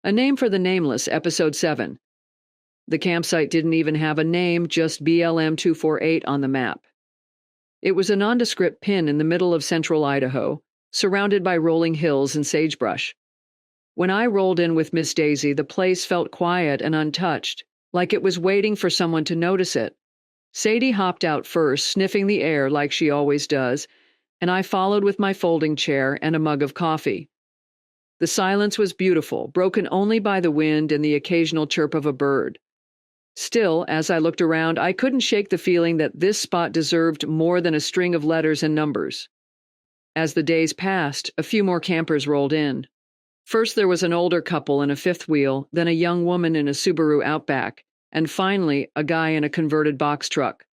A Name for the Nameless, Episode 7. The campsite didn't even have a name, just BLM 248 on the map. It was a nondescript pin in the middle of central Idaho, surrounded by rolling hills and sagebrush. When I rolled in with Miss Daisy, the place felt quiet and untouched, like it was waiting for someone to notice it. Sadie hopped out first, sniffing the air like she always does, and I followed with my folding chair and a mug of coffee. The silence was beautiful, broken only by the wind and the occasional chirp of a bird. Still, as I looked around, I couldn't shake the feeling that this spot deserved more than a string of letters and numbers. As the days passed, a few more campers rolled in. First there was an older couple in a fifth wheel, then a young woman in a Subaru Outback, and finally a guy in a converted box truck.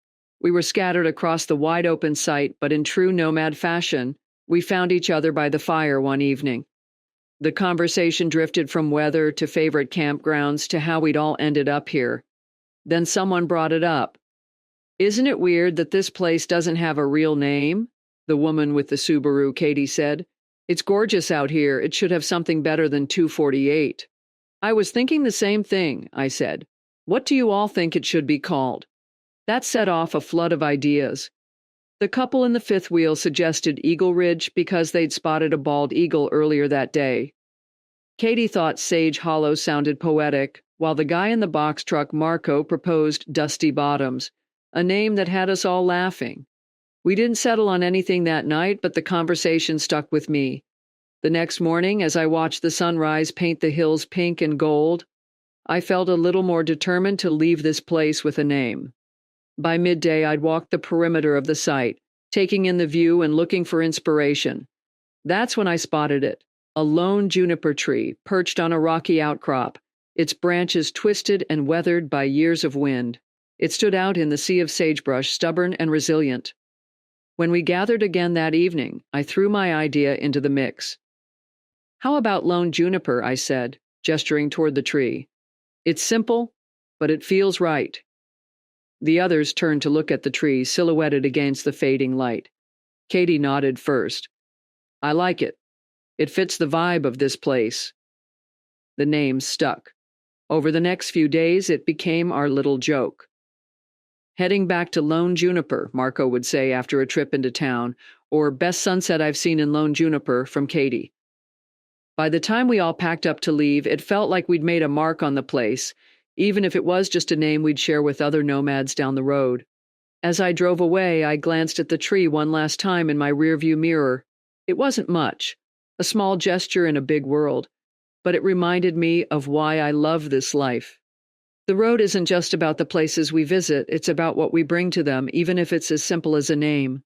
We were scattered across the wide-open site, but in true nomad fashion, we found each other by the fire one evening. The conversation drifted from weather to favorite campgrounds to how we'd all ended up here. Then someone brought it up. "Isn't it weird that this place doesn't have a real name?" The woman with the Subaru, Katie, said. "It's gorgeous out here. It should have something better than 248. "I was thinking the same thing," I said. "What do you all think it should be called?" That set off a flood of ideas. The couple in the fifth wheel suggested Eagle Ridge because they'd spotted a bald eagle earlier that day. Katie thought Sage Hollow sounded poetic, while the guy in the box truck, Marco, proposed Dusty Bottoms, a name that had us all laughing. We didn't settle on anything that night, but the conversation stuck with me. The next morning, as I watched the sunrise paint the hills pink and gold, I felt a little more determined to leave this place with a name. By midday, I'd walked the perimeter of the site, taking in the view and looking for inspiration. That's when I spotted it, a lone juniper tree perched on a rocky outcrop, its branches twisted and weathered by years of wind. It stood out in the sea of sagebrush, stubborn and resilient. When we gathered again that evening, I threw my idea into the mix. "How about lone juniper?" I said, gesturing toward the tree. "It's simple, but it feels right." The others turned to look at the tree silhouetted against the fading light. Katie nodded first. "I like it. It fits the vibe of this place." The name stuck. Over the next few days, it became our little joke. "Heading back to Lone Juniper," Marco would say after a trip into town, or "Best sunset I've seen in Lone Juniper," from Katie. By the time we all packed up to leave, it felt like we'd made a mark on the place, even if it was just a name we'd share with other nomads down the road. As I drove away, I glanced at the tree one last time in my rearview mirror. It wasn't much, a small gesture in a big world, but it reminded me of why I love this life. The road isn't just about the places we visit, it's about what we bring to them, even if it's as simple as a name.